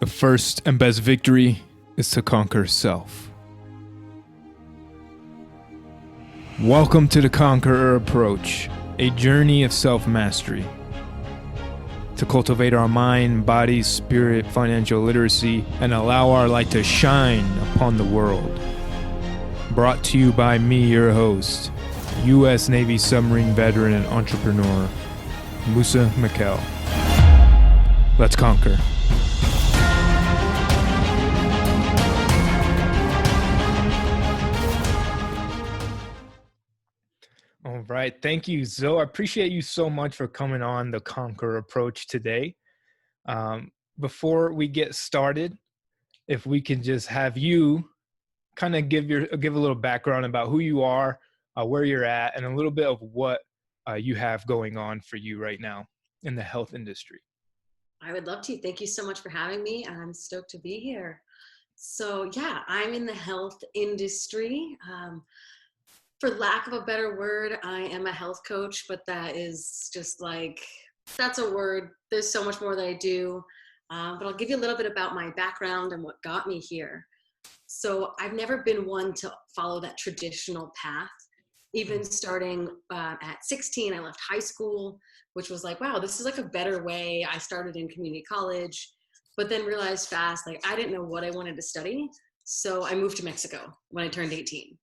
The first and best victory is to conquer self. Welcome to the Conqueror Approach, a journey of self-mastery. To cultivate our mind, body, spirit, financial literacy, and allow our light to shine upon the world. Brought to you by me, your host, U.S. Navy submarine veteran and entrepreneur, Musa Mikkel. Let's conquer. All right. Thank you, Zoe. I appreciate you so much for coming on the Conqueror Approach today. Before we get started, if we can just have you kind of give a little background about who you are, where you're at, and a little bit of what you have going on for you right now in the health industry. I would love to. Thank you so much for having me. I'm stoked to be here. So yeah, I'm in the health industry. For lack of a better word, I am a health coach, but that is just like, that's a word. There's so much more that I do. But I'll give you a little bit about my background and what got me here. So I've never been one to follow that traditional path. Even starting at 16, I left high school, which was like, wow, this is like a better way. I started in community college, but then realized fast, like I didn't know what I wanted to study. So I moved to Mexico when I turned 18.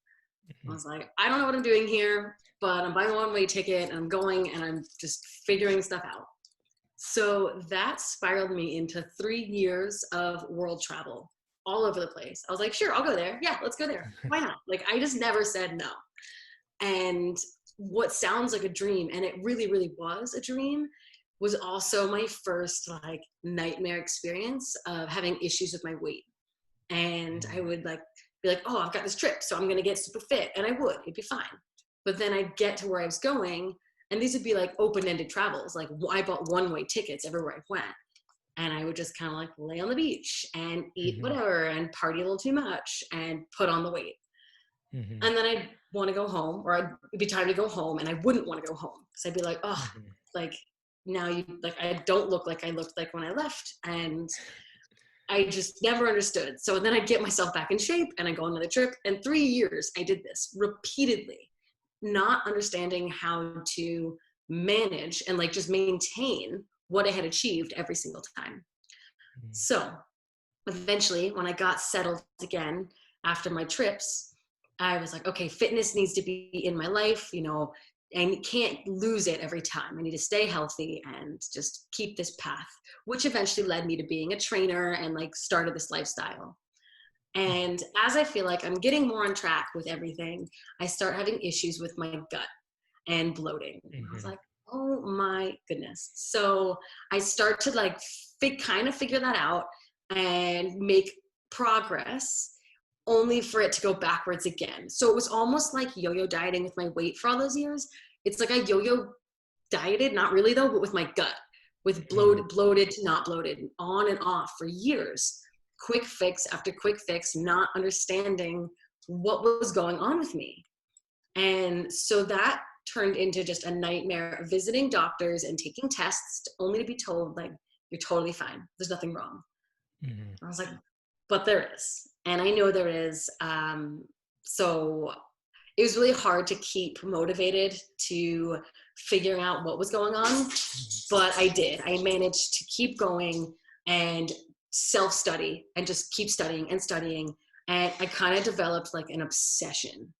I was like, I don't know what I'm doing here, but I'm buying a one-way ticket and I'm going and I'm just figuring stuff out. So that spiraled me into 3 years of world travel all over the place. I was like, sure, I'll go there. Yeah, let's go there. Why not? Like, I just never said no. And what sounds like a dream, and it really, really was a dream, was also my first like nightmare experience of having issues with my weight. And I would like be like, oh, I've got this trip, so I'm going to get super fit. And I would, it'd be fine. But then I'd get to where I was going, and these would be like open-ended travels. Like I bought one-way tickets everywhere I went. And I would just kind of like lay on the beach and eat whatever and party a little too much and put on the weight. And then I'd want to go home, or it'd be time to go home, and I wouldn't want to go home. So I'd be like, oh, like now you, like, I don't look like I looked like when I left. And I just never understood. So then I'd get myself back in shape and I go on another trip. And 3 years I did this repeatedly, not understanding how to manage and like just maintain what I had achieved every single time. So eventually when I got settled again after my trips, I was like, okay, fitness needs to be in my life, you know, and can't lose it every time. I need to stay healthy and just keep this path, which eventually led me to being a trainer and like started this lifestyle. And as I feel like I'm getting more on track with everything, I start having issues with my gut and bloating. I was like, oh my goodness. So I start to like kind of figure that out and make progress, only for it to go backwards again. So it was almost like yo-yo dieting with my weight for all those years. It's like I yo-yo dieted, not really though, but with my gut, with bloated to not bloated, on and off for years. Quick fix after quick fix, not understanding what was going on with me. And so that turned into just a nightmare of visiting doctors and taking tests only to be told like, you're totally fine. There's nothing wrong. I was like, but there is. And I know there is. So it was really hard to keep motivated to figuring out what was going on, but I did. I managed to keep going and self-study and just keep studying and studying. And I kind of developed like an obsession.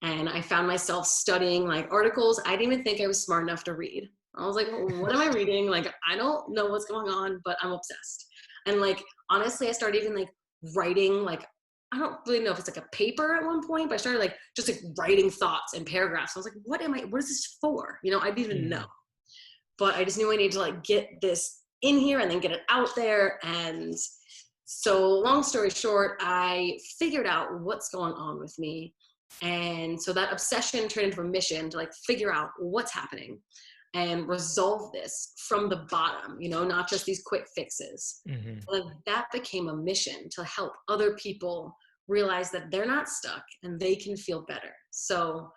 And I found myself studying like articles I didn't even think I was smart enough to read. I was like, well, what am I reading? Like, I don't know what's going on, but I'm obsessed. And like, honestly, I started even like writing, like, I don't really know if it's like a paper at one point, but I started like just like writing thoughts and paragraphs. I was like, what is this for? You know, I didn't even know, but I just knew I needed to like get this in here and then get it out there. And so long story short, I figured out what's going on with me. And so that obsession turned into a mission to like figure out what's happening and resolve this from the bottom, you know, not just these quick fixes. And that became a mission to help other people realize that they're not stuck and they can feel better. So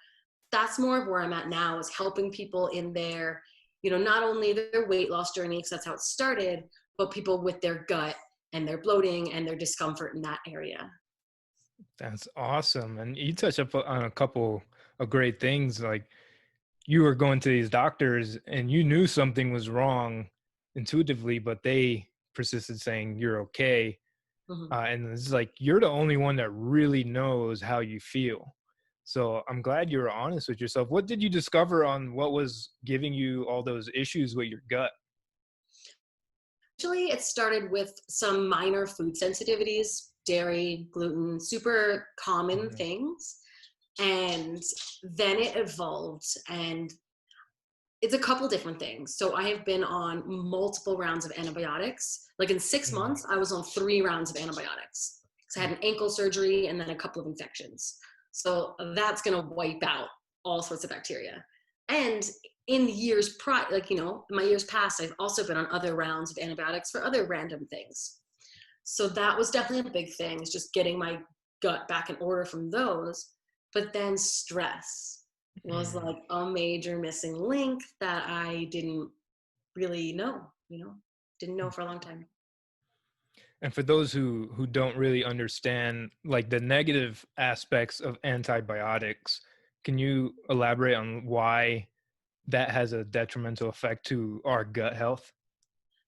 that's more of where I'm at now, is helping people in their, you know, not only their weight loss journey, because that's how it started, but people with their gut and their bloating and their discomfort in that area. That's awesome. And you touched up on a couple of great things. Like you were going to these doctors and you knew something was wrong intuitively, but they persisted saying you're okay. Mhm. And it's like you're the only one that really knows how you feel. So I'm glad you were honest with yourself. What did you discover on what was giving you all those issues with your gut? Actually, it started with some minor food sensitivities, dairy, gluten, super common Mhm. things. And then it evolved, and it's a couple different things. So I have been on multiple rounds of antibiotics. Like in 6 months, I was on 3 rounds of antibiotics. So I had an ankle surgery and then a couple of infections. So that's going to wipe out all sorts of bacteria. And in years prior, like, in my years past, I've also been on other rounds of antibiotics for other random things. So that was definitely a big thing, is just getting my gut back in order from those. But then stress was Mm. like a major missing link that I didn't really know, didn't know for a long time. And for those who don't really understand like the negative aspects of antibiotics, can you elaborate on why that has a detrimental effect to our gut health?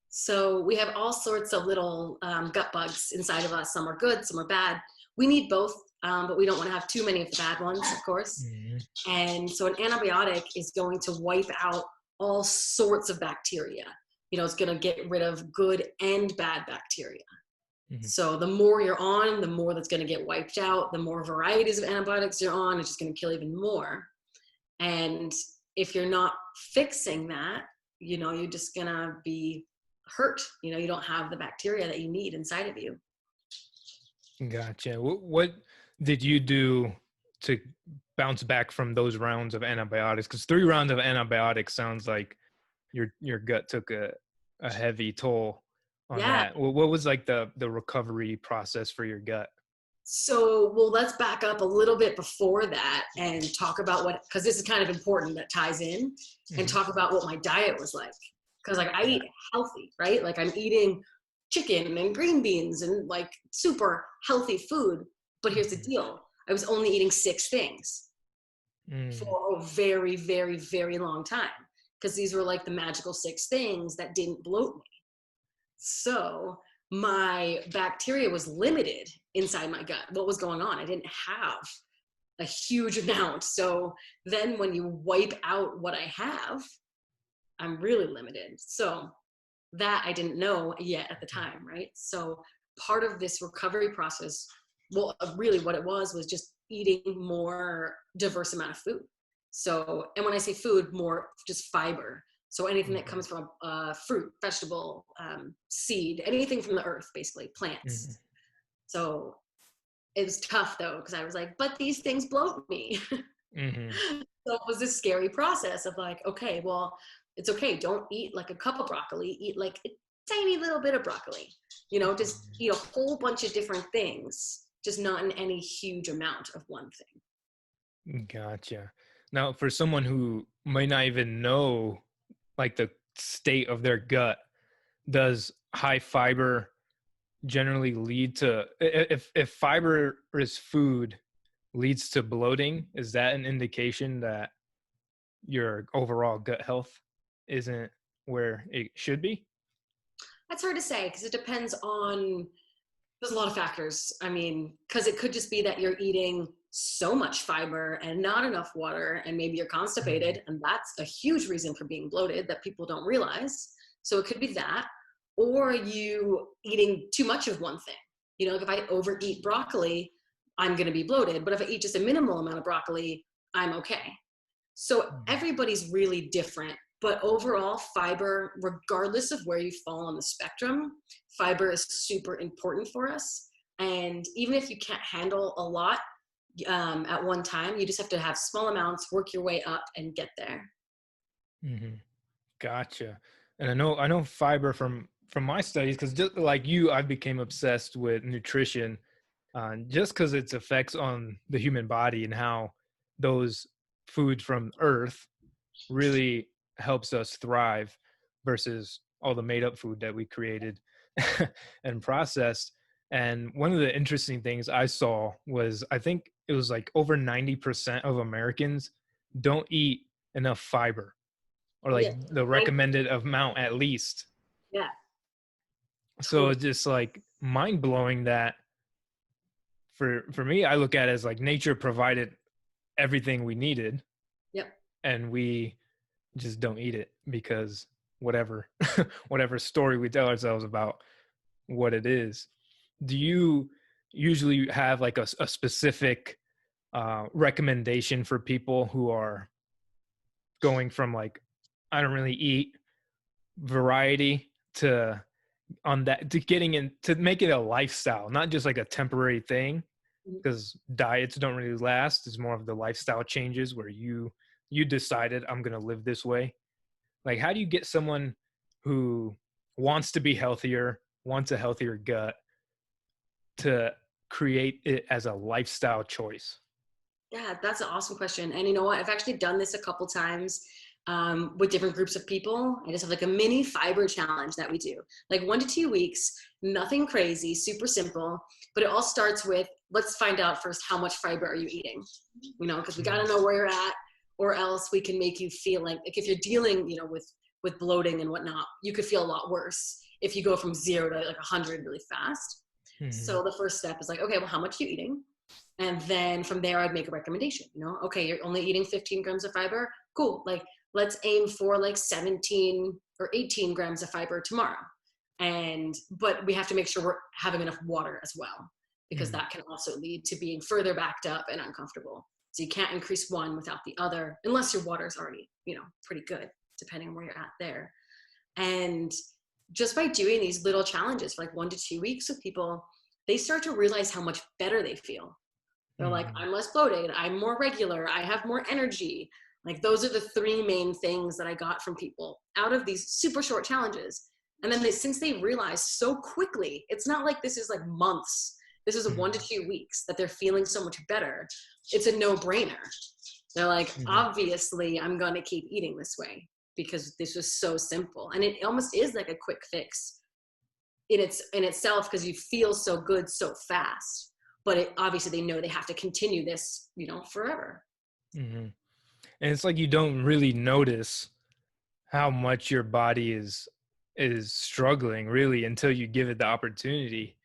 So we have all sorts of little gut bugs inside of us. Some are good, some are bad. We need both, but we don't want to have too many of the bad ones, of course. Mhm. And so an antibiotic is going to wipe out all sorts of bacteria. It's going to get rid of good and bad bacteria. Mhm. So the more you're on, the more that's going to get wiped out. The more varieties of antibiotics you're on, it's just going to kill even more. And if you're not fixing that, you're just going to be hurt. You don't have the bacteria that you need inside of you. Gotcha. What did you do to bounce back from those rounds of antibiotics? Because 3 rounds of antibiotics sounds like your gut took a heavy toll on Yeah. that. What was like the recovery process for your gut? So, well, let's back up a little bit before that and talk about because this is kind of important that ties in, and Hmm. talk about what my diet was like. Because, like, I Yeah. eat healthy, right? Like, I'm eating chicken and green beans and like super healthy food. But here's the Hmm. deal, I was only eating 6 things Mm. for a very, very, very long time, because these were like the magical 6 things that didn't bloat me. So my bacteria was limited inside my gut. What was going on? I didn't have a huge amount. So then when you wipe out what I have, I'm really limited. So that I didn't know yet at the time, right? So part of this recovery process, well, really what it was just eating more diverse amount of food. So, and when I say food, more just fiber. So anything that Mhm. comes from fruit, vegetable, seed, anything from the earth, basically Mhm. plants. So it was tough though, because I was like, but these things bloat me. Mhm. So it was this scary process of like, okay, well, it's okay. Don't eat like a cup of broccoli. Eat like a tiny little bit of broccoli. Just eat a whole bunch of different things, just not in any huge amount of one thing. Gotcha. Now, for someone who might not even know like the state of their gut, does high fiber generally lead to if fiber is food leads to bloating, is that an indication that your overall gut health isn't where it should be? That's hard to say because it depends on, there's a lot of factors. I mean, because it could just be that you're eating so much fiber and not enough water, and maybe you're Mhm. constipated, and that's a huge reason for being bloated that people don't realize. So it could be that, or you eating too much of one thing. If I overeat broccoli, I'm going to be bloated, but if I eat just a minimal amount of broccoli, I'm okay. So Mhm. everybody's really different, but overall, fiber, regardless of where you fall on the spectrum, fiber is super important for us. And even if you can't handle a lot at one time, you just have to have small amounts, work your way up, and get there. Mhm. Gotcha. And I know fiber from my studies because just like you, I became obsessed with nutrition just because its effects on the human body and how those foods from Earth really helps us thrive versus all the made up food that we created. and processed. And one of the interesting things I saw was, I think it was like over 90% of Americans don't eat enough fiber, or like Yeah. the recommended amount at least. Yeah. So Totally. it's just like mind blowing that for me, I look at it as like nature provided everything we needed, Yep. and we just don't eat it because whatever whatever story we tell ourselves about what it is. Do you usually have like a specific recommendation for people who are going from like, I don't really eat variety, to on that, to getting in, to make it a lifestyle, not just like a temporary thing? Mhm. Because diets don't really last. It's more of the lifestyle changes where you decided, I'm going to live this way. Like, how do you get someone who wants to be healthier, wants a healthier gut, to create it as a lifestyle choice? Yeah, that's an awesome question. And you know what? I've actually done this a couple times with different groups of people. I just have like a mini fiber challenge that we do, like 1 to 2 weeks, nothing crazy, super simple. But it all starts with, let's find out first, how much fiber are you eating? Because we got to know where you're at, or else we can make you feel like if you're dealing, with bloating and whatnot, you could feel a lot worse if you go from 0 to like 100 really fast. Mm-hmm. So the first step is like, okay, well, how much are you eating? And then from there, I'd make a recommendation. Okay, you're only eating 15 grams of fiber. Cool. Like, let's aim for like 17 or 18 grams of fiber tomorrow. But we have to make sure we're having enough water as well, because Mm-hmm. that can also lead to being further backed up and uncomfortable. So you can't increase one without the other, unless your water is already, pretty good, depending on where you're at there. And just by doing these little challenges for like 1 to 2 weeks with people, they start to realize how much better they feel. They're like, Mm-hmm. I'm less bloated, I'm more regular, I have more energy. Like, those are the three main things that I got from people out of these super short challenges. And then since they realized so quickly, it's not like this is like months. This is a 1 to 2 weeks that they're feeling so much better. It's a no-brainer. They're like, Mm-hmm. obviously, I'm going to keep eating this way because this was so simple. And it almost is like a quick fix in itself, because you feel so good so fast. But obviously they know they have to continue this, forever. Mm-hmm. And it's like you don't really notice how much your body is struggling really until you give it the opportunity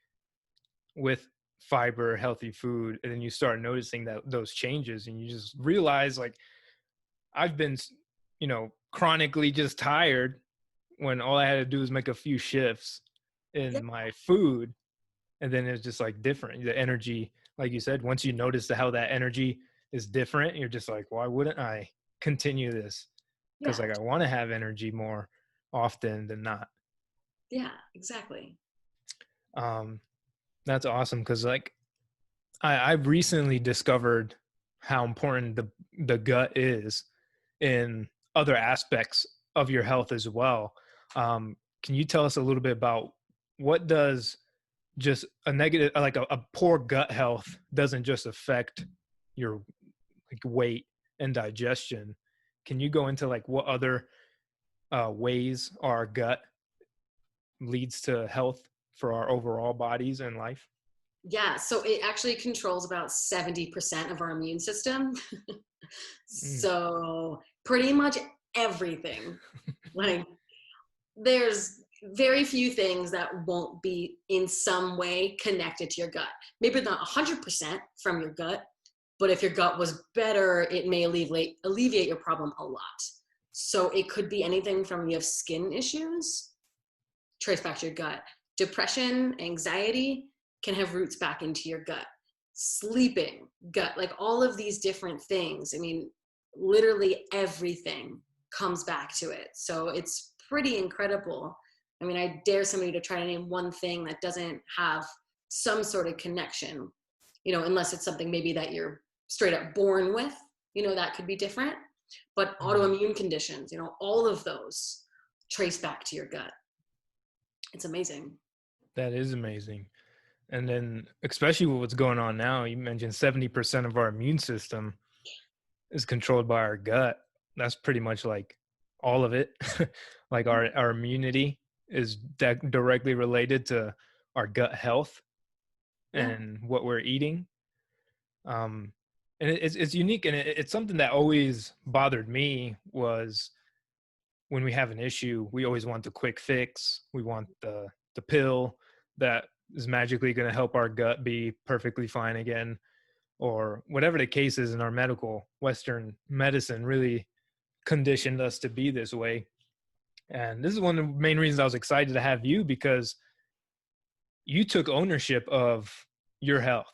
with fiber, healthy food, and then you start noticing that those changes, and you just realize like, I've been chronically just tired when all I had to do was make a few shifts Yeah, in my food, and then it's just like different, the energy, like you said, once you notice how that energy is different, you're just like, why wouldn't I continue this? Because yeah, like, I want to have energy more often than not. yeah, exactly. um that's awesome, because like, I've recently discovered how important the gut is in other aspects of your health as well. Can you tell us a little bit about what does just a negative, like a poor gut health, doesn't just affect your like weight and digestion? Can you go into like what other ways our gut leads to health for our overall bodies and life? Yeah, so it actually controls about 70% of our immune system. Mm. So pretty much everything. Like, there's very few things that won't be in some way connected to your gut. Maybe not 100% from your gut, but if your gut was better, it may alleviate your problem a lot. So it could be anything from, you have skin issues, trace back to your gut. Depression, anxiety can have roots back into your gut. Sleeping, gut, like all of these different things. I mean, literally everything comes back to it. So it's pretty incredible. I mean, I dare somebody to try to name one thing that doesn't have some sort of connection, unless it's something maybe that you're straight up born with, that could be different. But autoimmune conditions, all of those trace back to your gut. It's amazing. That is amazing. And then, especially with what's going on now, you mentioned 70% of our immune system is controlled by our gut. That's pretty much like all of it, like our immunity. is directly related to our gut health Yeah. and what we're eating. And it's unique, and it's something that always bothered me was when we have an issue, we always want the quick fix. We want the pill that is magically going to help our gut be perfectly fine again, or whatever the case is. In our medical Western medicine really conditioned us to be this way. And this is one of the main reasons I was excited to have you, because you took ownership of your health.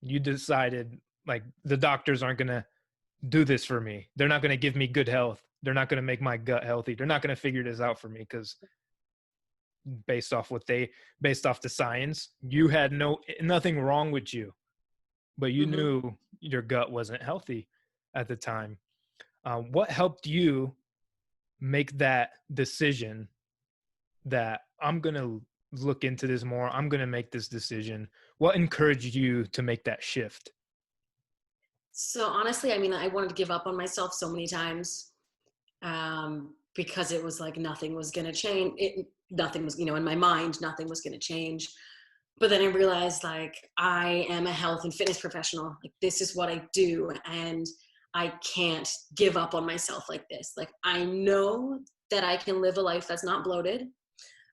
You decided, like, the doctors aren't going to do this for me. They're not going to give me good health. They're not going to make my gut healthy. They're not going to figure this out for me, because based off the science, you had nothing wrong with you, but you Hmm. knew your gut wasn't healthy at the time. What helped you make that decision that I'm going to look into this more? I'm going to make this decision. What encouraged you to make that shift? So honestly, I mean, I wanted to give up on myself so many times, because it was like nothing was going to change. Nothing was, in my mind, nothing was going to change. But then I realized, like, I am a health and fitness professional. Like, this is what I do, and I can't give up on myself like this. Like, I know that I can live a life that's not bloated.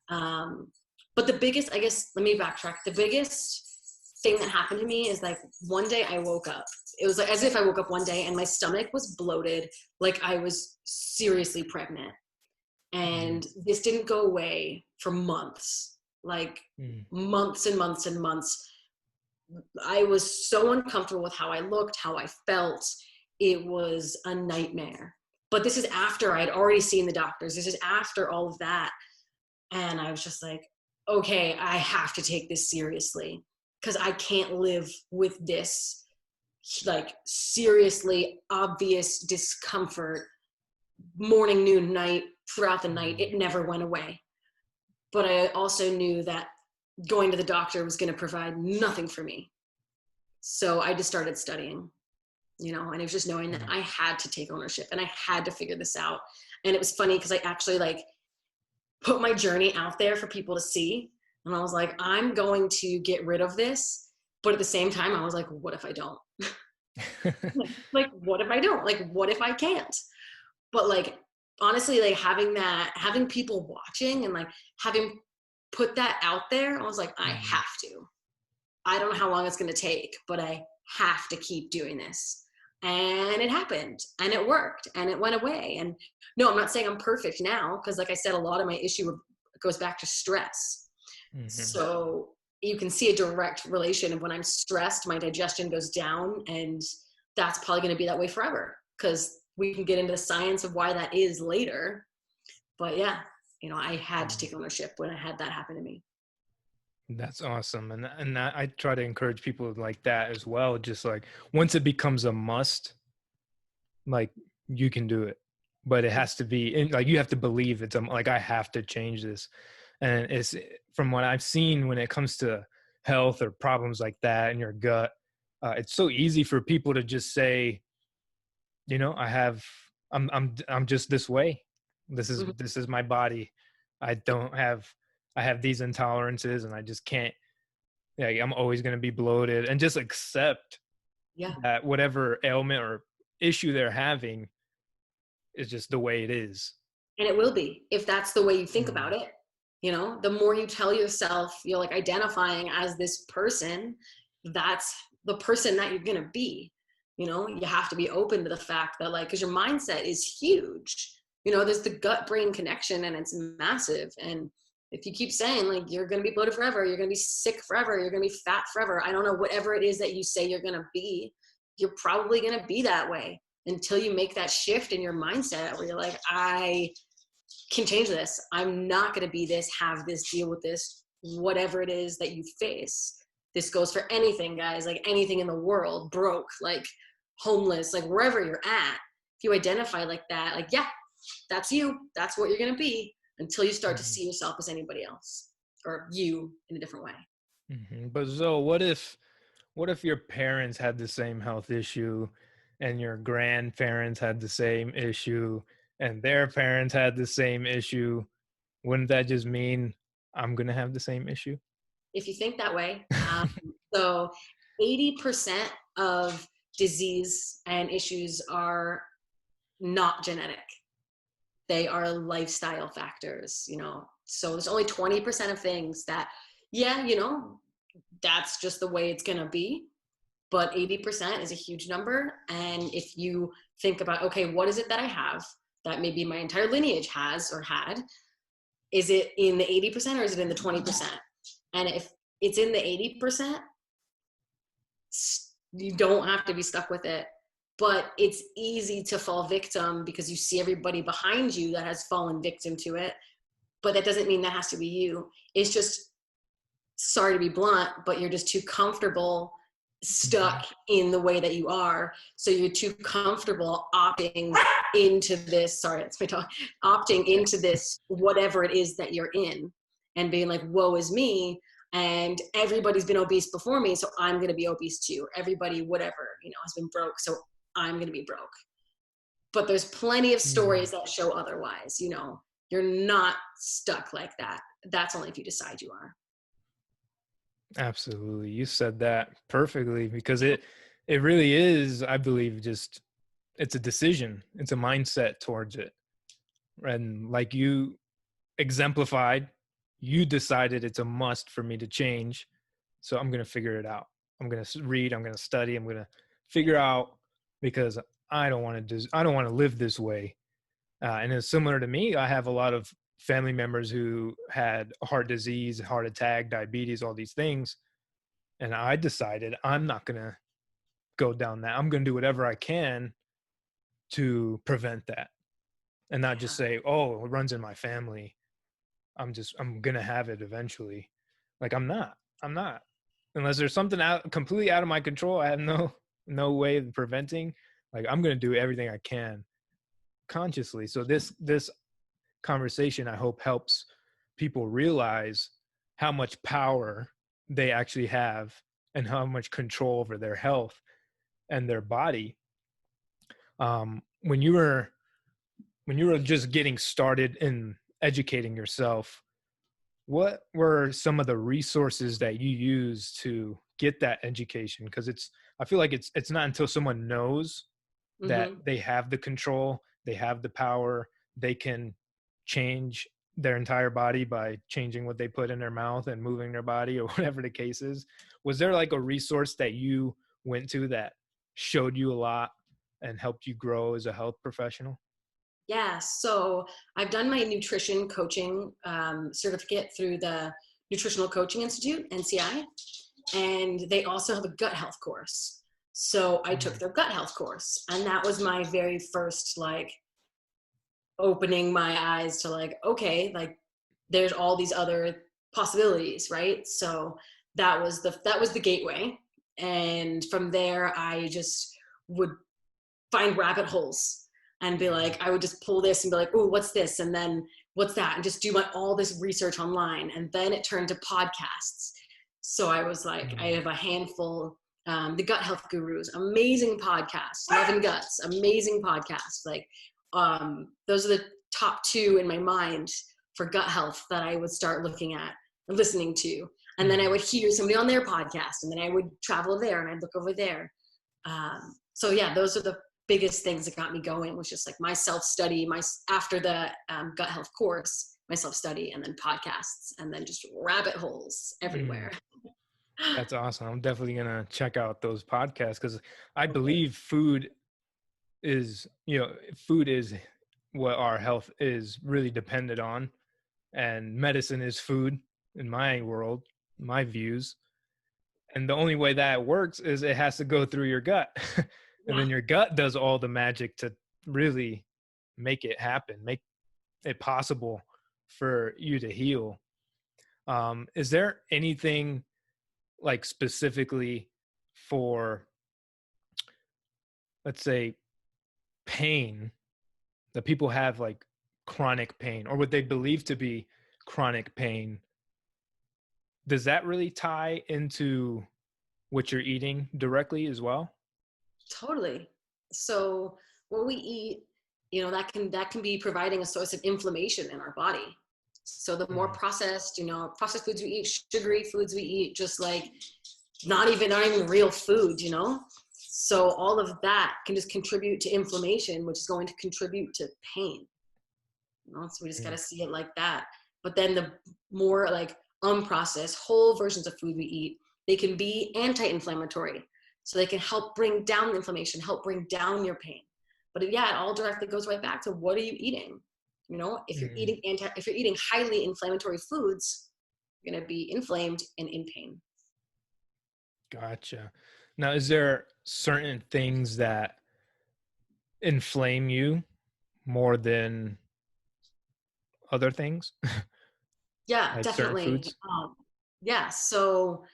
Um, but the biggest, I guess, let me backtrack. The biggest thing that happened to me is, like, one day I woke up. It was like as if I woke up one day and my stomach was bloated, like I was seriously pregnant. And this didn't go away for months, like Mm. months and months and months. I was so uncomfortable with how I looked, how I felt. It was a nightmare. But this is after I'd already seen the doctors. This is after all of that. And I was just like, okay, I have to take this seriously, because I can't live with this, like, seriously obvious discomfort morning, noon, night, throughout the night. It never went away. But I also knew that going to the doctor was going to provide nothing for me. So I just started studying, and it was just knowing that I had to take ownership and I had to figure this out. And it was funny because I actually, like, put my journey out there for people to see. And I was like, I'm going to get rid of this. But at the same time, I was like, what if I don't? Like, what if I don't? Like, what if I can't? But, like, honestly, like, having people watching and, like, having put that out there, I was like, I have to. I don't know how long it's going to take, but I have to keep doing this. And it happened, and it worked, and it went away. And no, I'm not saying I'm perfect now, because, like I said, a lot of my issue goes back to stress. Mhm. So you can see a direct relation of when I'm stressed, my digestion goes down, and that's probably going to be that way forever, because we can get into the science of why that is later. But yeah, I had to take ownership when I had that happen to me. That's awesome. And I try to encourage people like that as well. Just like, once it becomes a must, like, you can do it, but it has to be, and, like, you have to believe it's like, I have to change this. And it's, from what I've seen when it comes to health or problems like that in your gut, it's so easy for people to just say, I have, I'm just this way. Mhm. This is my body. I don't have, I have these intolerances, and I just can't, like, I'm always going to be bloated, and just accept Yeah. that whatever ailment or issue they're having is just the way it is. And it will be, if that's the way you think about Mm. it. The more you tell yourself you're, like, identifying as this person, that's the person that you're going to be. You have to be open to the fact that, like, because your mindset is huge. There's the gut brain connection, and it's massive. And if you keep saying, like, you're going to be bloated forever, you're going to be sick forever, you're going to be fat forever, I don't know, whatever it is that you say you're going to be, you're probably going to be that way until you make that shift in your mindset where you're like, I can change this. I'm not going to be this, have this, deal with this, whatever it is that you face. This goes for anything, guys, like anything in the world, broke, like homeless, like wherever you're at. If you identify like that, like, yeah, that's you. That's what you're going to be until you start to Mhm. see yourself as anybody else or you in a different way. Mhm. But so, what if your parents had the same health issue, and your grandparents had the same issue, and their parents had the same issue? wouldn't that just mean I'm going to have the same issue? If you think that way. So 80% of disease and issues are not genetic. They are lifestyle factors, So there's only 20% of things that, yeah, that's just the way it's going to be. But 80% is a huge number. And if you think about, okay, what is it that I have that maybe my entire lineage has or had? Is it in the 80% or is it in the 20%? And if it's in the 80%, you don't have to be stuck with it. But it's easy to fall victim because you see everybody behind you that has fallen victim to it. But that doesn't mean that has to be you. It's just, sorry to be blunt, but you're just too comfortable stuck in the way that you are. So you're too comfortable opting into this, sorry, it's my talk, opting into this, whatever it is that you're in, and being like, woe is me. And everybody's been obese before me, so I'm going to be obese too. Or everybody, whatever, has been broke, so I'm going to be broke. But there's plenty of stories that show otherwise. You're not stuck like that. That's only if you decide you are. Absolutely. You said that perfectly, because it really is, I believe, just, it's a decision. It's a mindset towards it. And like you exemplified, you decided it's a must for me to change. So I'm going to figure it out. I'm going to read, I'm going to study, I'm going to figure out, because I don't want to live this way. And it's similar to me. I have a lot of family members who had heart disease, heart attack, diabetes, all these things. And I decided I'm not going to go down that. I'm going to do whatever I can to prevent that, and not just say, oh, it runs in my family, I'm going to have it eventually. Like, I'm not, unless there's something completely out of my control. I have no way of preventing. Like, I'm going to do everything I can consciously. So this conversation, I hope, helps people realize how much power they actually have and how much control over their health and their body. When you were just getting started in educating yourself, what were some of the resources that you used to get that education? Because I feel like it's not until someone knows that they have the control, they have the power, they can change their entire body by changing what they put in their mouth and moving their body, or whatever the case is. Was there like a resource that you went to that showed you a lot and helped you grow as a health professional? Yeah, so I've done my nutrition coaching certificate through the Nutritional Coaching Institute, NCI, and they also have a gut health course. So I took their gut health course, and that was my very first, like, opening my eyes to, like, okay, like, there's all these other possibilities, right? So that was the gateway. And from there, I just would find rabbit holes and be like, I would just pull this and be like, oh, what's this? And then what's that? And just do all this research online. And then it turned to podcasts. So I was like, I have a handful, the Gut Health Gurus, amazing podcasts, Love and Guts, amazing podcasts. Like, those are the top two in my mind for gut health that I would start looking at and listening to. And then I would hear somebody on their podcast, and then I would travel there and I'd look over there. So yeah, those are the biggest things that got me going, was just like my self-study, after the gut health course, my self-study, and then podcasts, and then just rabbit holes everywhere. That's awesome. I'm definitely going to check out those podcasts, because I believe food is what our health is really dependent on. And medicine is food in my world, my views. And the only way that works is it has to go through your gut. And then your gut does all the magic to really make it happen, make it possible for you to heal. Is there anything like specifically for, let's say, pain, that people have, like chronic pain or what they believe to be chronic pain? Does that really tie into what you're eating directly as well? Totally. So what we eat, that can be providing a source of inflammation in our body. So the more Mm. processed, processed foods we eat, sugary foods we eat, just like not even real food, So all of that can just contribute to inflammation, which is going to contribute to pain. So we just got to Mm. see it like that. But then the more like unprocessed whole versions of food we eat, they can be anti-inflammatory. So they can help bring down the inflammation, help bring down your pain. But yeah, it all directly goes right back to what are you eating? If you're Mm. eating highly inflammatory foods, you're going to be inflamed and in pain. Gotcha. Now, is there certain things that inflame you more than other things, Yeah, like certain definitely. foods? Yeah, so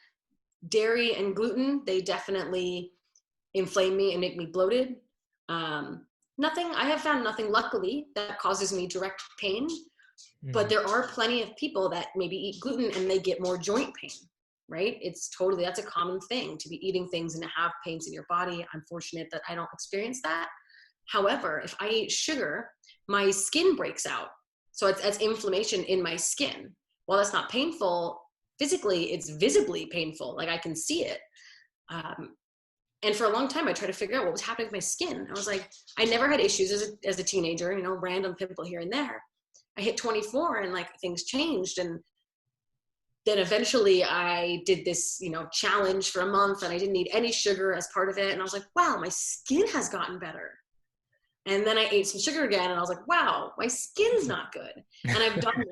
dairy and gluten, they definitely inflame me and make me bloated. Um, I have found nothing, luckily, that causes me direct pain, but Mm. there are plenty of people that maybe eat gluten and they get more joint pain, right? That's a common thing to be eating things and to have pains in your body. I'm fortunate that I don't experience that. However, if I eat sugar, my skin breaks out. So it's inflammation in my skin. While that's not painful, physically, it's visibly painful. Like I can see it. Um, and for a long time, I tried to figure out what was happening with my skin. I was like, I never had issues as a teenager, random pimple here and there. I hit 24 and like things changed. And then eventually I did this, challenge for a month and I didn't eat any sugar as part of it. And I was like, wow, my skin has gotten better. And then I ate some sugar again and I was like, wow, my skin's not good. And I've done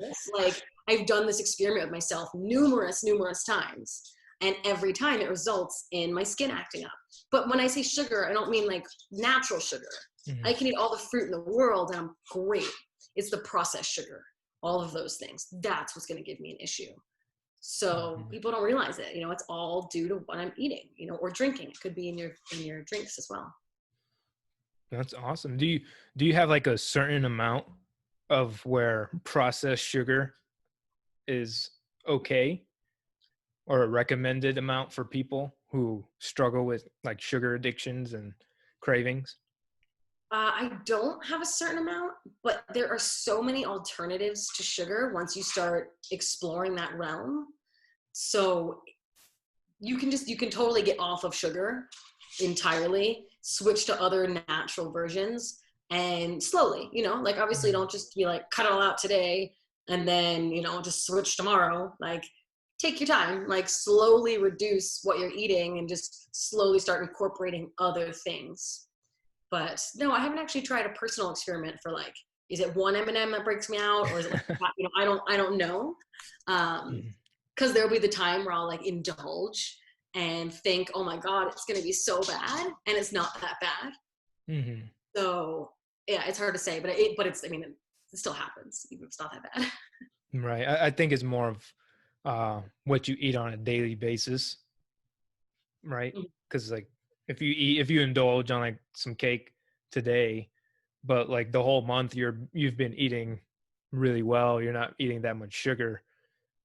this experiment with myself numerous times. And every time it results in my skin acting up. But when I say sugar, I don't mean like natural sugar. Mhm. I can eat all the fruit in the world and I'm great. It's the processed sugar, all of those things. That's what's going to give me an issue. So Mhm. people don't realize it. It's all due to what I'm eating, or drinking. It could be in your drinks as well. That's awesome. Do you have like a certain amount of where processed sugar is okay, or a recommended amount for people who struggle with like sugar addictions and cravings? I don't have a certain amount, but there are so many alternatives to sugar once you start exploring that realm. So you can totally get off of sugar entirely, switch to other natural versions, and slowly, like obviously Mhm. don't just be like cut it all out today and then just switch tomorrow. Like take your time, like slowly reduce what you're eating and just slowly start incorporating other things. But no, I haven't actually tried a personal experiment for like, is it one M&M that breaks me out, or is it like, I don't know. Mhm. Because there'll be the time where I'll like indulge and think, oh my God, it's going to be so bad. And it's not that bad. Mhm. So yeah, it's hard to say, but it still happens. Even if it's not that bad. Right. I think it's more of what you eat on a daily basis, right? Because like if you indulge on like some cake today, but like the whole month you've been eating really well, you're not eating that much sugar,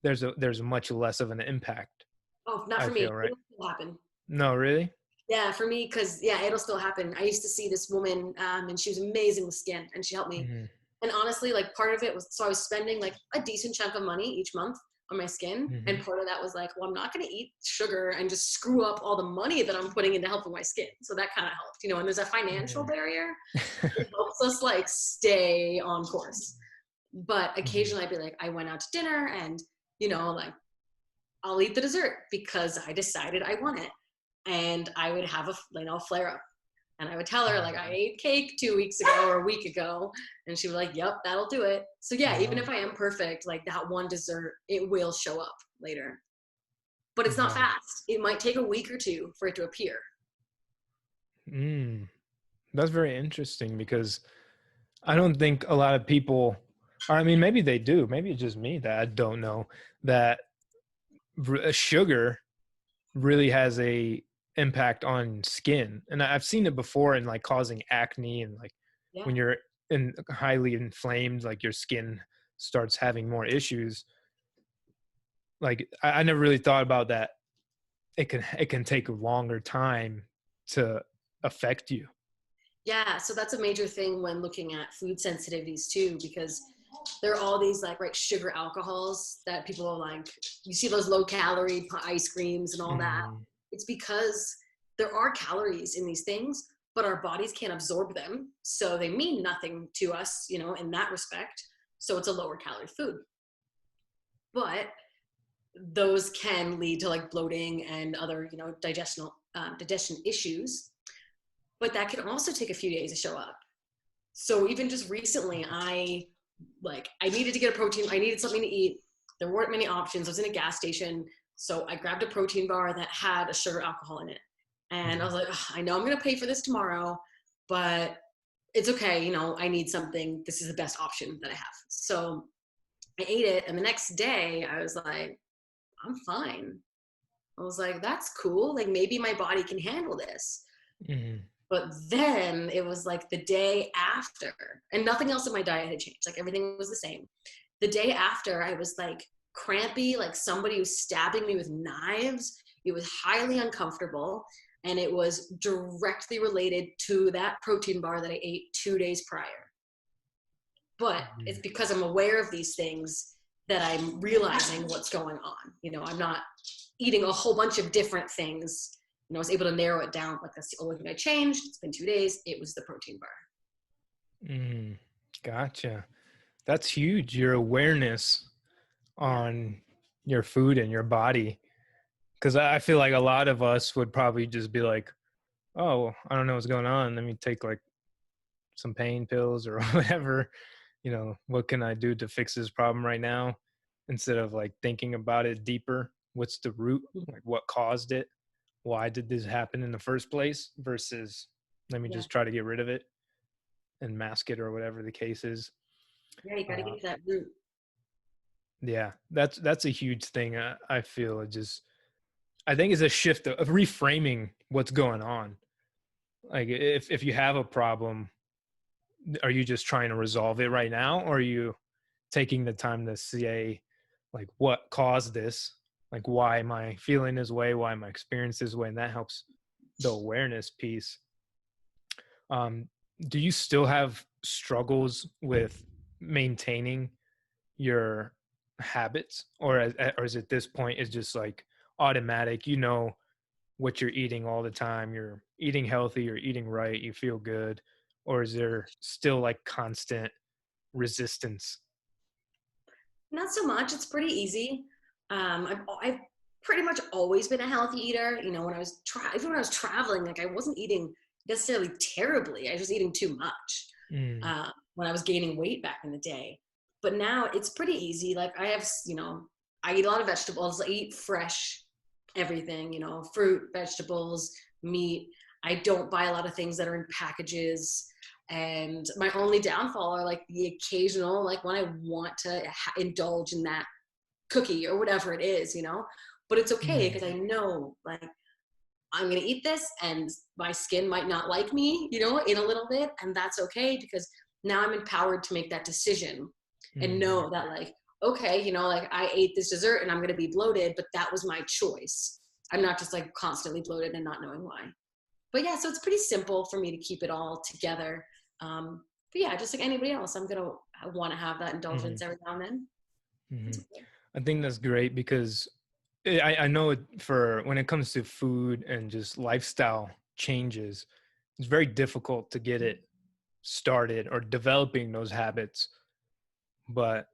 there's much less of an impact, Oh, not I for me. feel, right? It'll still happen. No, really? Yeah, for me, because yeah, it'll still happen. I used to see this woman, and she was amazing with skin, and she helped me. Mhm. And honestly, like part of it was, so I was spending like a decent chunk of money each month on my skin, and Mhm. part of that was like, well, I'm not going to eat sugar and just screw up all the money that I'm putting into helping my skin. So that kind of helped, and there's a financial Mhm. barrier. It helps us like stay on course. But Mhm. occasionally I'd be like, I went out to dinner and like I'll eat the dessert because I decided I want it, and I would have a flare up. And I would tell her, like, I Mhm. ate cake 2 weeks ago or a week ago. And she was like, yep, that'll do it. So, yeah, even Wow. if I am perfect, like that one dessert, it will show up later. But it's not Wow. fast. It might take a week or two for it to appear. Mm. That's very interesting because I don't think a lot of people, or I mean, maybe they do. Maybe it's just me that I don't know that sugar really has a impact on skin, and I've seen it before in like causing acne, and like Yeah. when you're highly inflamed, like your skin starts having more issues. Like I never really thought about that. It can take a longer time to affect you. Yeah. So that's a major thing when looking at food sensitivities too, because there are all these like, right, sugar alcohols that people are like, you see those low calorie ice creams and all that. It's because there are calories in these things, but our bodies can't absorb them. So they mean nothing to us, you know, in that respect. So it's a lower calorie food. But those can lead to like bloating and other, you know, digestion issues. But that can also take a few days to show up. So even just recently, I needed to get a protein. I needed something to eat. There weren't many options. I was in a gas station. So I grabbed a protein bar that had a sugar alcohol in it. And I was like, I know I'm going to pay for this tomorrow, but it's okay. You know, I need something. This is the best option that I have. So I ate it. And the next day I was like, I'm fine. I was like, that's cool. Like maybe my body can handle this. But then it was like the day after, and nothing else in my diet had changed. Like everything was the same. The day after, I was like crampy, like somebody was stabbing me with knives. It was highly uncomfortable. And it was directly related to that protein bar that I ate 2 days prior. But it's because I'm aware of these things that I'm realizing what's going on. You know, I'm not eating a whole bunch of different things. You know, I was able to narrow it down. Like that's the only thing I changed. It's been 2 days. It was the protein bar. Gotcha. That's huge. Your awareness on your food and your body. Because I feel like a lot of us would probably just be like, oh, I don't know what's going on. Let me take like some pain pills or whatever. You know, what can I do to fix this problem right now? Instead of like thinking about it deeper. What's the root? Like what caused it? Why did this happen in the first place? Versus let me just try to get rid of it and mask it or whatever the case is. Yeah, you got to get to that root. Yeah, that's a huge thing. I feel I think it's a shift of reframing what's going on. Like if you have a problem, are you just trying to resolve it right now? Or are you taking the time to say like what caused this? Like why am I feeling this way? Why am I experiencing this way? And that helps the awareness piece. Do you still have struggles with maintaining your habits, or is at this point it's just like automatic? You know what you're eating all the time. You're eating healthy. You're eating right. You feel good. Or is there still like constant resistance? Not so much. It's pretty easy. I've pretty much always been a healthy eater. You know, when I was even when I was traveling, like I wasn't eating necessarily terribly. I was just eating too much when I was gaining weight back in the day. But now it's pretty easy. Like I have, you know, I eat a lot of vegetables. I eat fresh everything, you know, fruit, vegetables, meat. I don't buy a lot of things that are in packages. And my only downfall are like the occasional, like when I want to indulge in that cookie or whatever it is, you know, but it's okay because I know like I'm going to eat this and my skin might not like me, you know, in a little bit. And that's okay because now I'm empowered to make that decision and know that like, okay, you know, like I ate this dessert and I'm going to be bloated, but that was my choice. I'm not just like constantly bloated and not knowing why. But yeah, so it's pretty simple for me to keep it all together. But yeah, just like anybody else, I'm going to want to have that indulgence every now and then. Okay. I think that's great because I know it for when it comes to food and just lifestyle changes, it's very difficult to get it started or developing those habits. But,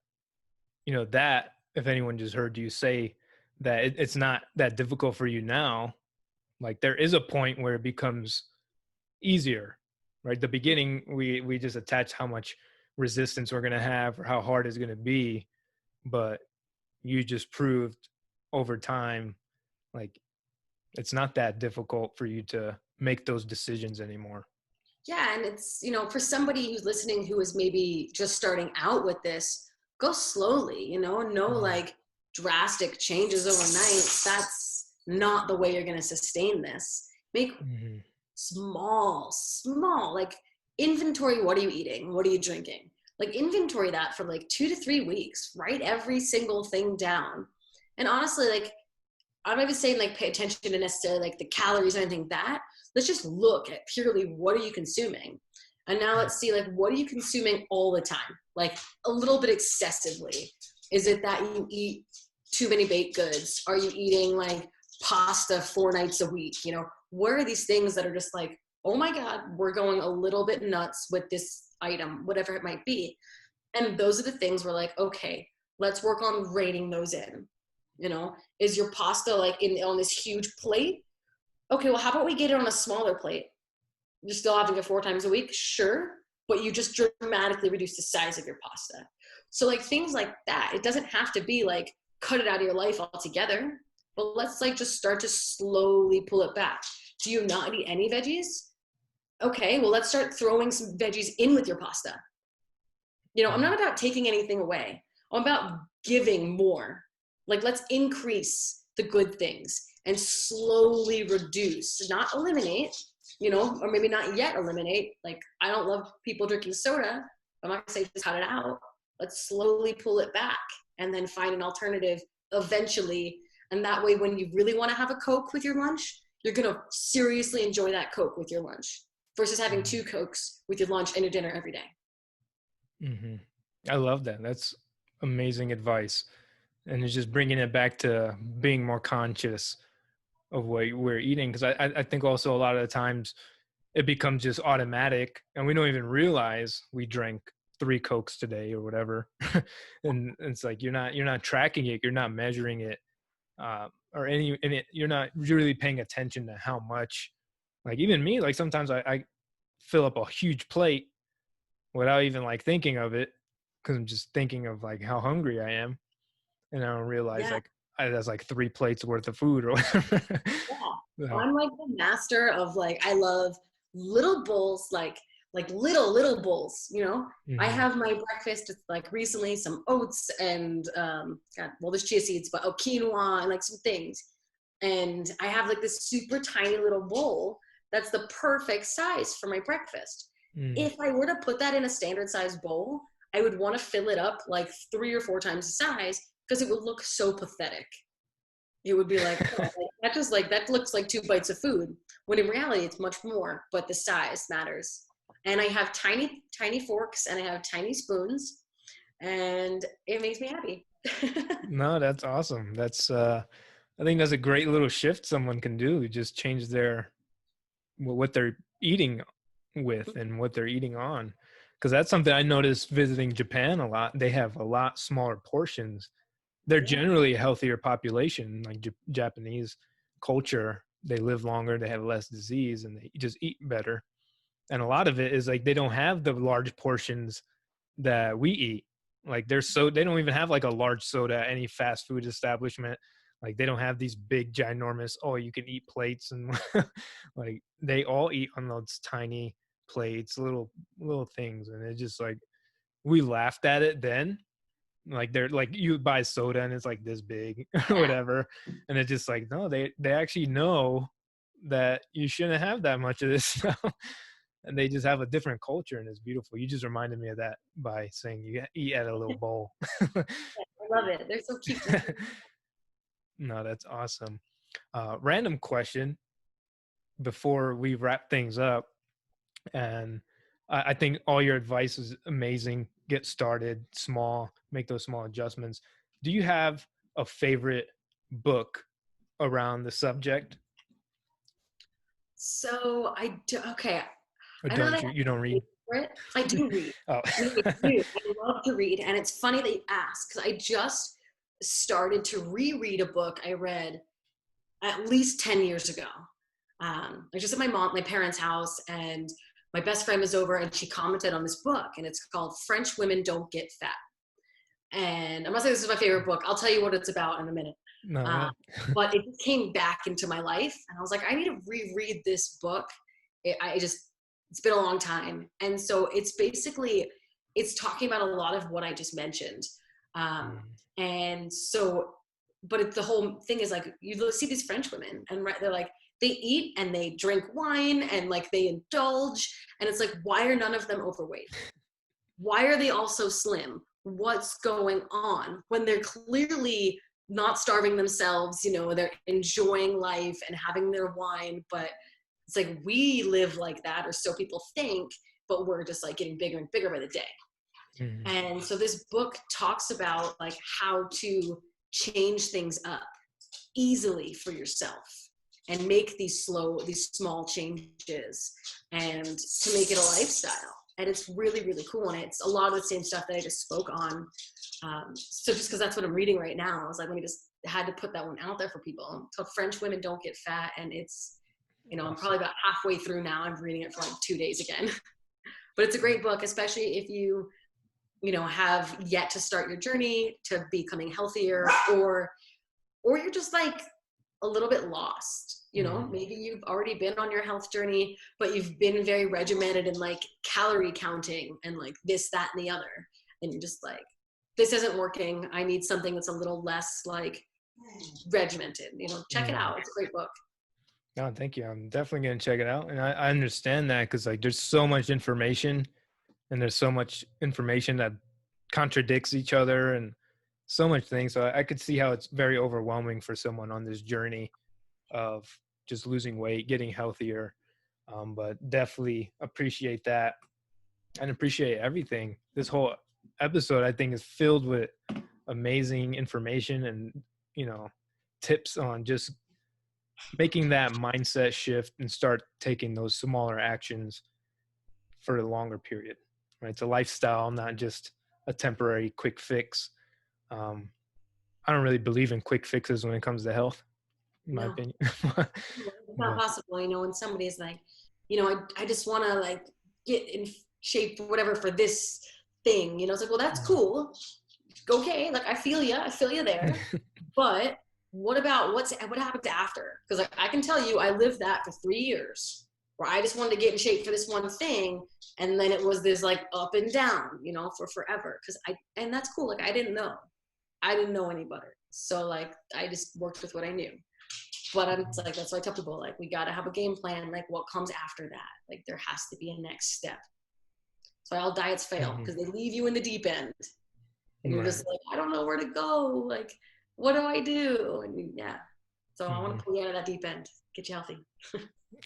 you know, that if anyone just heard you say that it's not that difficult for you now, like there is a point where it becomes easier, right? The beginning, we just attach how much resistance we're going to have or how hard it's going to be. But you just proved over time, like it's not that difficult for you to make those decisions anymore. Yeah. And it's, you know, for somebody who's listening, who is maybe just starting out with this, go slowly, you know, like drastic changes overnight. That's not the way you're going to sustain this. Make small, like inventory. What are you eating? What are you drinking? Like inventory that for like 2 to 3 weeks, write every single thing down. And honestly, like I'm not even saying like pay attention to necessarily like the calories or anything like that. Let's just look at purely what are you consuming? And now let's see, like, what are you consuming all the time? Like a little bit excessively. Is it that you eat too many baked goods? Are you eating like pasta 4 nights a week? You know, where are these things that are just like, oh my God, we're going a little bit nuts with this item, whatever it might be. And those are the things we're like, okay, let's work on rating those in. You know, is your pasta like on this huge plate? Okay, well, how about we get it on a smaller plate? You're still having it 4 times a week, sure, but you just dramatically reduce the size of your pasta. So like things like that, it doesn't have to be like cut it out of your life altogether, but let's like just start to slowly pull it back. Do you not eat any veggies? Okay, well, let's start throwing some veggies in with your pasta. You know, I'm not about taking anything away. I'm about giving more. Like, let's increase the good things and slowly reduce, not eliminate, you know, or maybe not yet eliminate. Like, I don't love people drinking soda. I'm not gonna say just cut it out. Let's slowly pull it back and then find an alternative eventually. And that way, when you really want to have a Coke with your lunch, you're gonna seriously enjoy that Coke with your lunch versus having 2 Cokes with your lunch and your dinner every day. Mm-hmm. I love that. That's amazing advice. And it's just bringing it back to being more conscious of what we're eating. Because I think also a lot of the times it becomes just automatic and we don't even realize we drank 3 Cokes today or whatever. And it's like, you're not tracking it. You're not measuring it. You're not really paying attention to how much, like even me, like sometimes I fill up a huge plate without even like thinking of it because I'm just thinking of like how hungry I am, and I don't realize Yeah. like that's like 3 plates worth of food or whatever. Yeah. So, I'm like the master of like, I love little bowls, like little bowls, you know. I mm-hmm. have my breakfast, it's like recently some oats and God, well, there's chia seeds, but quinoa and like some things. And I have like this super tiny little bowl that's the perfect size for my breakfast. If I were to put that in a standard size bowl, I would want to fill it up like 3 or 4 times the size because it would look so pathetic. It would be like, oh, that looks like 2 bites of food, when in reality it's much more, but the size matters. And I have tiny forks and I have tiny spoons, and it makes me happy. No, that's awesome. That's I think that's a great little shift someone can do. Just change their what they're eating with and what they're eating on, because that's something I noticed visiting Japan a lot. They have a lot smaller portions. They're generally a healthier population, like Japanese culture. They live longer, they have less disease, and they just eat better. And a lot of it is like they don't have the large portions that we eat. Like they don't even have like a large soda at any fast food establishment. Like they don't have these big ginormous, oh, you can eat plates, and like they all eat on those tiny plates, little things. And it's just like we laughed at it then. Like they're like, you buy soda and it's like this big or whatever. And it's just like, no, they actually know that you shouldn't have that much of this stuff. And they just have a different culture, and it's beautiful. You just reminded me of that by saying you eat at a little bowl. I love it. They're so cute. No, that's awesome. Random question before we wrap things up. And I think all your advice is amazing. Get started small, make those small adjustments. Do you have a favorite book around the subject? So I do, okay. Or I don't don't know. you don't read? I do read. Oh. No, I do. I love to read. And it's funny that you ask, because I just started to reread a book I read at least 10 years ago. I was just at my parents' house, and my best friend was over, and she commented on this book, and it's called French Women Don't Get Fat. And I'm not saying this is my favorite book. I'll tell you what it's about in a minute. No. But it came back into my life, and I was like, I need to reread this book. It's been a long time. And so it's talking about a lot of what I just mentioned. And so, but the whole thing is like, you see these French women, and they're like, they eat and they drink wine and like they indulge. And it's like, why are none of them overweight? Why are they all so slim? What's going on when they're clearly not starving themselves? You know, they're enjoying life and having their wine, but it's like, we live like that, or so people think, but we're just like getting bigger and bigger by the day. Mhm. And so this book talks about like how to change things up easily for yourself and make these small changes and to make it a lifestyle. And it's really, really cool. And it's a lot of the same stuff that I just spoke on. So just because that's what I'm reading right now, I was like, let me just had to put that one out there for people. So French Women Don't Get Fat. And it's, I'm probably about halfway through now. I'm reading it for like 2 days again. But it's a great book, especially if you have yet to start your journey to becoming healthier, or you're just like a little bit lost, maybe you've already been on your health journey, but you've been very regimented in like calorie counting and like this, that, and the other. And you're just like, this isn't working. I need something that's a little less like regimented, check it out. It's a great book. No, thank you. I'm definitely going to check it out. And I understand that because like there's so much information and there's so much information that contradicts each other and so much things. So I could see how it's very overwhelming for someone on this journey of just losing weight, getting healthier. But definitely appreciate that and appreciate everything. This whole episode, I think, is filled with amazing information and, tips on just making that mindset shift and start taking those smaller actions for a longer period, right? It's a lifestyle, not just a temporary quick fix. I don't really believe in quick fixes when it comes to health, in my opinion. It's not possible, when somebody is like, I just want to like get in shape or whatever for this thing, it's like, well, that's cool. Okay. Like I feel you there. But what about what happens after? Because like, I can tell you, I lived that for 3 years where I just wanted to get in shape for this one thing. And then it was this like up and down, for forever. And that's cool. Like I didn't know any better. So like, I just worked with what I knew. But it's like, that's why I tell people, like, we got to have a game plan. Like what comes after that? Like there has to be a next step. So all diets fail because they leave you in the deep end. And you're just like, I don't know where to go. Like, what do I do? And yeah. So I want to pull you out of that deep end, get you healthy.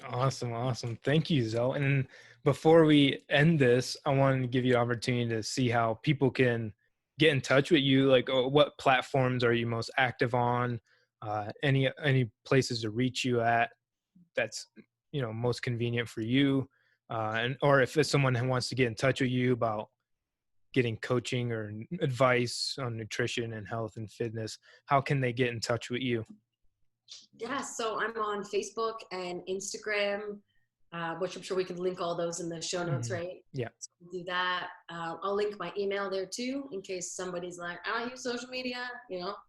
Awesome. Thank you, Zoe. And before we end this, I wanted to give you an opportunity to see how people can get in touch with you. Like what platforms are you most active on? Any places to reach you at that's, most convenient for you. Or if it's someone who wants to get in touch with you about getting coaching or advice on nutrition and health and fitness, how can they get in touch with you? Yeah, so I'm on Facebook and Instagram, which I'm sure we can link all those in the show notes, right? Yeah. So we'll do that. I'll link my email there too, in case somebody's like, I don't use social media.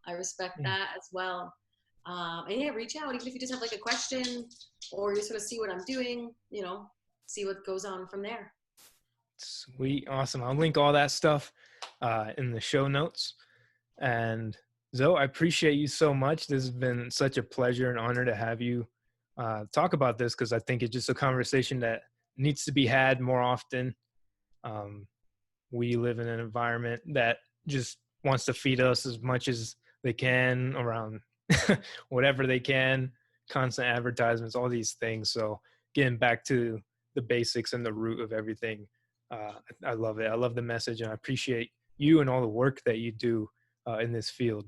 I respect that as well. And yeah, reach out, even if you just have like a question or you just want to see what I'm doing, see what goes on from there. Sweet. Awesome. I'll link all that stuff in the show notes. And Zoe, I appreciate you so much. This has been such a pleasure and honor to have you talk about this, because I think it's just a conversation that needs to be had more often. We live in an environment that just wants to feed us as much as they can around whatever they can, constant advertisements, all these things. So getting back to the basics and the root of everything. I love it. I love the message, and I appreciate you and all the work that you do in this field.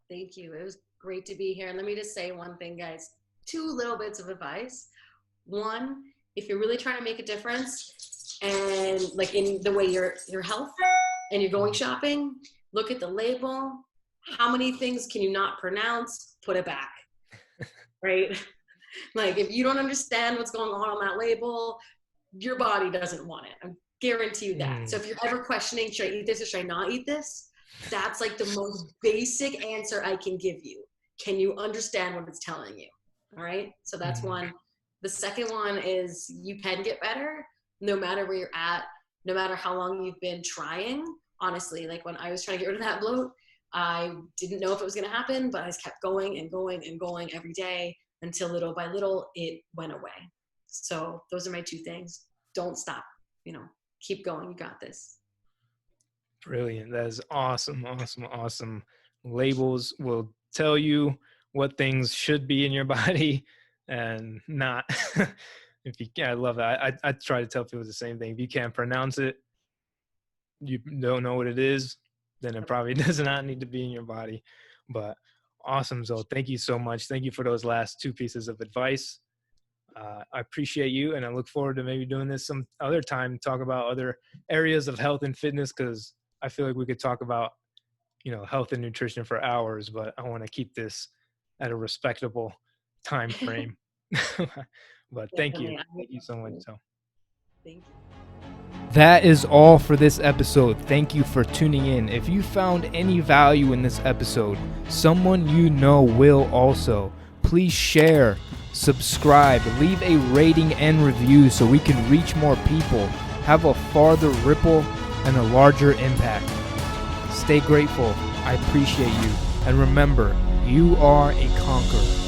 Thank you. It was great to be here. And let me just say one thing, guys. 2 little bits of advice. One, if you're really trying to make a difference and like in the way your health and you're going shopping, look at the label. How many things can you not pronounce? Put it back, right? Like if you don't understand what's going on that label, your body doesn't want it. I guarantee you that. So if you're ever questioning, should I eat this or should I not eat this? That's like the most basic answer I can give you. Can you understand what it's telling you? All right. So that's one. The second one is you can get better no matter where you're at, no matter how long you've been trying. Honestly, like when I was trying to get rid of that bloat, I didn't know if it was going to happen, but I just kept going and going and going every day until little by little it went away. So those are my 2 things. Don't stop, keep going. You got this. Brilliant. That is awesome. Labels will tell you what things should be in your body and not. If you can, I love that. I try to tell people the same thing. If you can't pronounce it, you don't know what it is, then it probably does not need to be in your body. But awesome, Zoe. Thank you so much. Thank you for those last 2 pieces of advice. I appreciate you, and I look forward to maybe doing this some other time, talk about other areas of health and fitness, because I feel like we could talk about, health and nutrition for hours, but I want to keep this at a respectable time frame. But thank you. Definitely. Thank you so much, Zoe. Thank you. That is all for this episode. Thank you for tuning in. If you found any value in this episode, someone you know will also. Please share, subscribe, leave a rating and review so we can reach more people, have a farther ripple, and a larger impact. Stay grateful. I appreciate you. And remember, you are a conqueror.